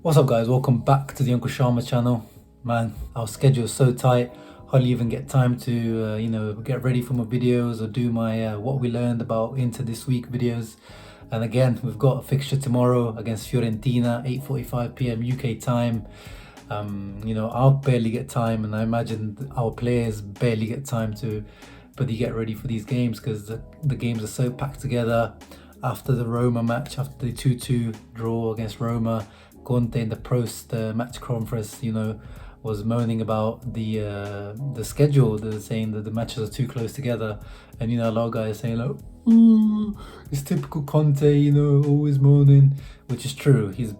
What's up guys, welcome back to the Uncle Sharma channel. Man, our schedule is so tight, hardly even get time to get ready for my videos or do my what we learned about into this week videos. And again, we've got a fixture tomorrow against Fiorentina, 8:45 p.m. UK time. I'll barely get time, and I imagine our players barely get time to really get ready for these games because the games are so packed together. After the Roma match, after the 2-2 draw against Roma, Conte in the post match conference, was moaning about the schedule. They're saying that the matches are too close together, and a lot of guys saying like, "Ooh, it's typical Conte," always moaning, which is true. He's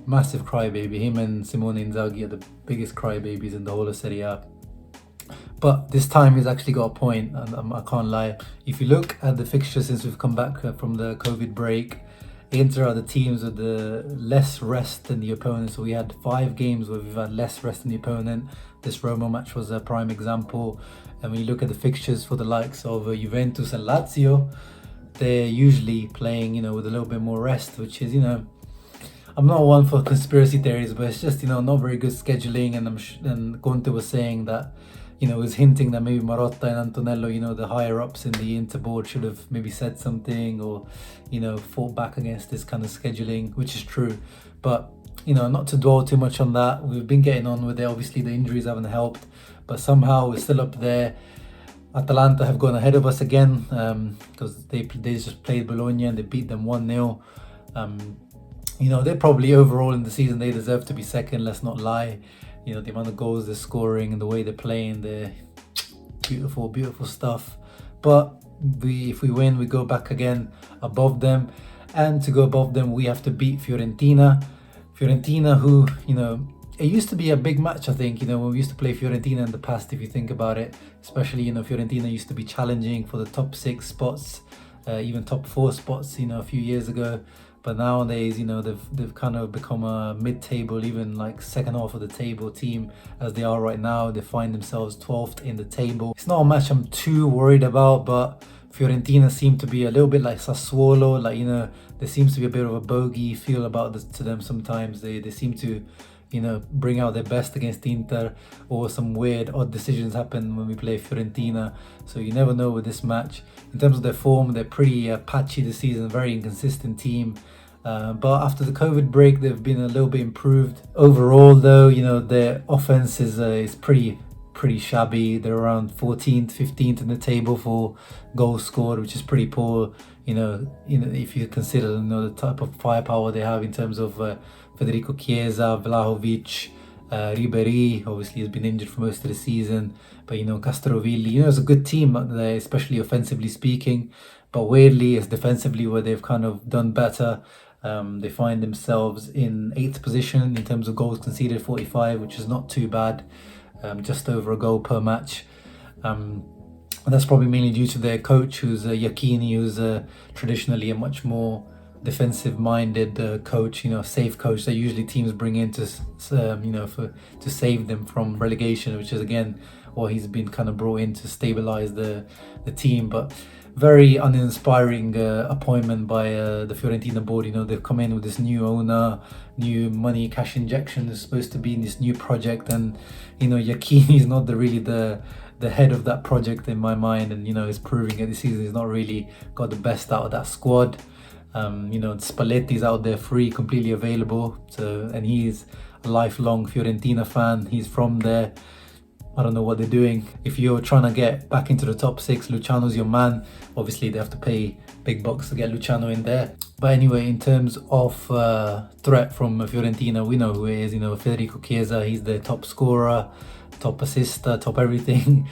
massive crybaby. Him and Simone Inzaghi are the biggest crybabies in the whole of Serie A. But this time he's actually got a point, and I can't lie. If you look at the fixture since we've come back from the COVID break, Inter are the teams with the less rest than the opponent. So we had 5 games where we've had less rest than the opponent. This Roma match was a prime example. And when you look at the fixtures for the likes of Juventus and Lazio, they're usually playing, with a little bit more rest, which is, I'm not one for conspiracy theories, but it's just, not very good scheduling. And Conte was saying that, was hinting that maybe Marotta and Antonello, the higher ups in the Inter board should have maybe said something or, fought back against this kind of scheduling, which is true. But, not to dwell too much on that. We've been getting on with it. Obviously, the injuries haven't helped, but somehow we're still up there. Atalanta have gone ahead of us again because they just played Bologna and they beat them 1-0. They're probably overall in the season, they deserve to be second, let's not lie. The amount of goals they're scoring and the way they're playing, they're beautiful, beautiful stuff. But if we win, we go back again above them. And to go above them, we have to beat Fiorentina. Fiorentina, who, it used to be a big match, I think, when we used to play Fiorentina in the past, if you think about it. Especially, Fiorentina used to be challenging for the top 6 spots, even top 4 spots, a few years ago. But nowadays, they've kind of become a mid-table, even like second half of the table team as they are right now. They find themselves 12th in the table. It's not a match I'm too worried about, but Fiorentina seem to be a little bit like Sassuolo. There seems to be a bit of a bogey feel about this to them sometimes. They seem to, bring out their best against Inter, or some weird odd decisions happen when we play Fiorentina. So you never know with this match. In terms of their form, they're pretty patchy this season, very inconsistent team. But after the COVID break, they've been a little bit improved. Overall, though, their offense is pretty shabby. They're around 14th, 15th in the table for goals scored, which is pretty poor. If you consider the type of firepower they have in terms of Federico Chiesa, Vlahovic, Ribéry, obviously has been injured for most of the season, but Castrovilli, it's a good team, especially offensively speaking. But weirdly, it's defensively where they've kind of done better. They find themselves in 8th position in terms of goals conceded, 45, which is not too bad, just over a goal per match. And that's probably mainly due to their coach, who's Iachini, who's traditionally a much more defensive-minded coach, safe coach that usually teams bring in to save them from relegation, which is again what he's been kind of brought in to stabilize the team. But very uninspiring appointment by the Fiorentina board. They've come in with this new owner, new money, cash injection is supposed to be in this new project, and Iachini is not really the head of that project in my mind, and is proving it this season. He's not really got the best out of that squad. Spalletti's out there free, completely available, and he's a lifelong Fiorentina fan. He's from there. I don't know what they're doing. If you're trying to get back into the top 6, Luciano's your man. Obviously, they have to pay big bucks to get Luciano in there. But anyway, in terms of threat from Fiorentina, we know who it is. Federico Chiesa, he's the top scorer, top assister, top everything.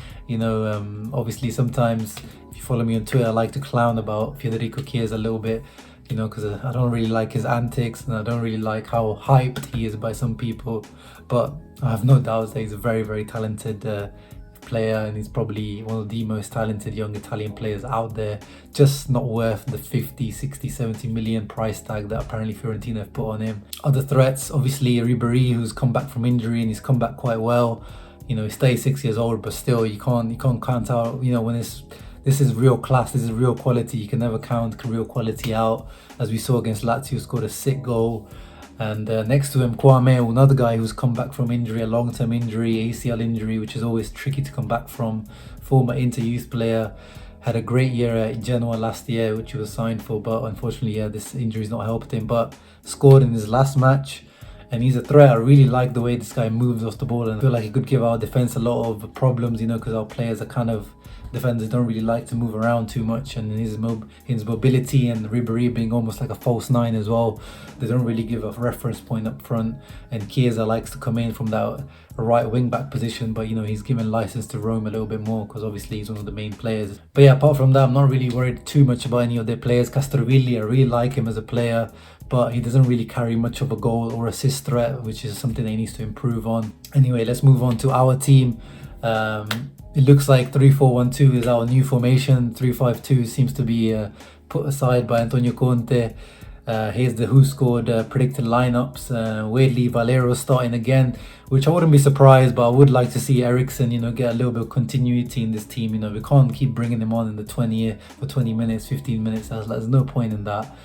Obviously, sometimes if you follow me on Twitter, I like to clown about Federico Chiesa a little bit, because I don't really like his antics, and I don't really like how hyped he is by some people. But I have no doubts that he's a very, very talented player, and he's probably one of the most talented young Italian players out there, just not worth the 50, 60, 70 million price tag that apparently Fiorentina have put on him. Other threats, obviously Ribéry, who's come back from injury, and he's come back quite well. He's 36 years old, but still you can't count out, when this is real class, this is real quality. You can never count real quality out. As we saw against Lazio, scored a sick goal. And next to him, Kwame, another guy who's come back from injury, a long-term injury, ACL injury, which is always tricky to come back from. Former Inter youth player, had a great year at Genoa last year, which he was signed for, but unfortunately, yeah, this injury's not helped him. But scored in his last match, and he's a threat. I really like the way this guy moves off the ball, and I feel like he could give our defense a lot of problems, you know, because our players are kind of defenders don't really like to move around too much, and his mobility and Ribéry being almost like a false nine as well, they don't really give a reference point up front. And Chiesa likes to come in from that right wing back position, but you know, he's given license to roam a little bit more because obviously he's one of the main players. But yeah, apart from that, I'm not really worried too much about any of their players. Castrovilli, I really like him as a player, but he doesn't really carry much of a goal or assist threat, which is something that he needs to improve on. Anyway, let's move on to our team. It looks like 3-4-1-2 is our new formation. 3-5-2 seems to be put aside by Antonio Conte. Here's the who scored predicted lineups. Weirdly, Valero starting again, which I wouldn't be surprised, but I would like to see Eriksen, you know, get a little bit of continuity in this team. You know, we can't keep bringing him on in the 20 minutes, 15 minutes. There's no point in that.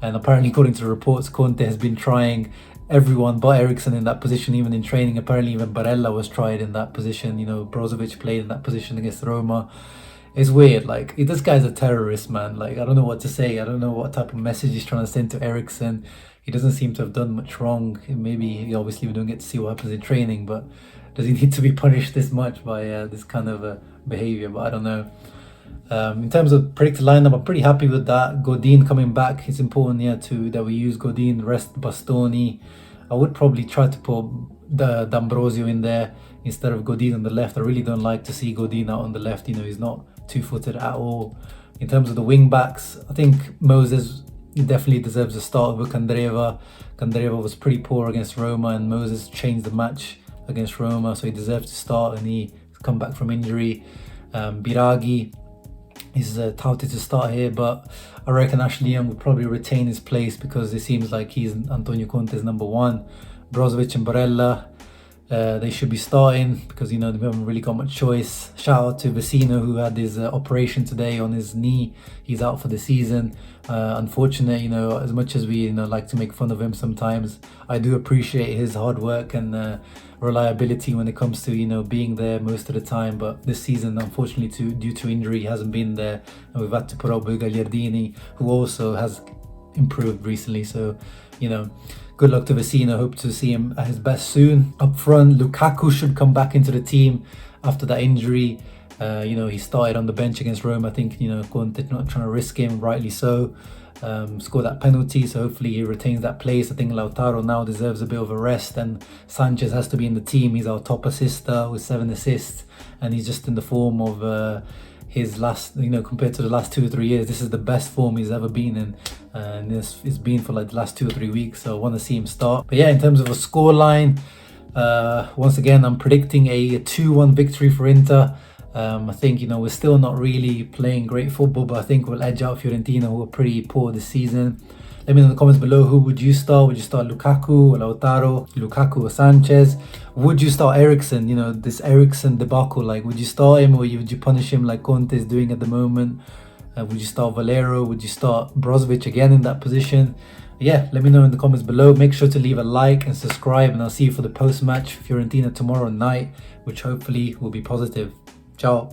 And apparently, according to reports, Conte has been trying everyone but Eriksen in that position, even in training. Apparently, even Barella was tried in that position. You know, Brozovic played in that position against Roma. It's weird. Like, this guy's a terrorist, man. Like, I don't know what to say. I don't know what type of message he's trying to send to Eriksen. He doesn't seem to have done much wrong. Maybe, obviously, we don't get to see what happens in training, but does he need to be punished this much by this kind of behavior? But I don't know. In terms of predicted lineup, I'm pretty happy with that. Godin coming back, it's important, yeah, that we use Godin, rest Bastoni. I would probably try to put D'Ambrosio in there instead of Godin on the left. I really don't like to see Godin out on the left. You know, he's not two-footed at all. In terms of the wing backs, I think Moses definitely deserves a start with Candreva. Candreva was pretty poor against Roma, and Moses changed the match against Roma, so he deserves to start, and he's come back from injury. Biraghi is touted to start here, but I reckon Ashley Young will probably retain his place because it seems like he's Antonio Conte's number one. Brozovic and Barella, they should be starting because, you know, they haven't really got much choice. Shout out to Vecino, who had his operation today on his knee. He's out for the season. Unfortunate, you know, as much as we, you know, like to make fun of him sometimes, I do appreciate his hard work and reliability when it comes to, you know, being there most of the time. But this season, unfortunately, due to injury, he hasn't been there, and we've had to put out Gagliardini, who also has improved recently. So, you know, good luck to Vecino. Hope to see him at his best soon. Up front, Lukaku should come back into the team after that injury. You know, he started on the bench against Rome. I think, you know, Conte not trying to risk him, rightly so. Scored that penalty, so hopefully he retains that place. I think Lautaro now deserves a bit of a rest, and Sanchez has to be in the team. He's our top assister with 7 assists, and he's just in the form of his last, you know, compared to the last 2 or 3 years, this is the best form he's ever been in, and it's been for like the last 2 or 3 weeks, so I want to see him start. But yeah, in terms of a scoreline, once again, I'm predicting a 2-1 victory for Inter. I think, you know, we're still not really playing great football, but I think we'll edge out Fiorentina, who are pretty poor this season. Let me know in the comments below, who would you start? Would you start Lukaku or Lautaro? Lukaku or Sanchez? Would you start Eriksen? You know, this Eriksen debacle, like, would you start him or would you punish him like Conte is doing at the moment? Would you start Valero? Would you start Brozovic again in that position? Yeah, let me know in the comments below. Make sure to leave a like and subscribe, and I'll see you for the post-match Fiorentina tomorrow night, which hopefully will be positive. Ciao.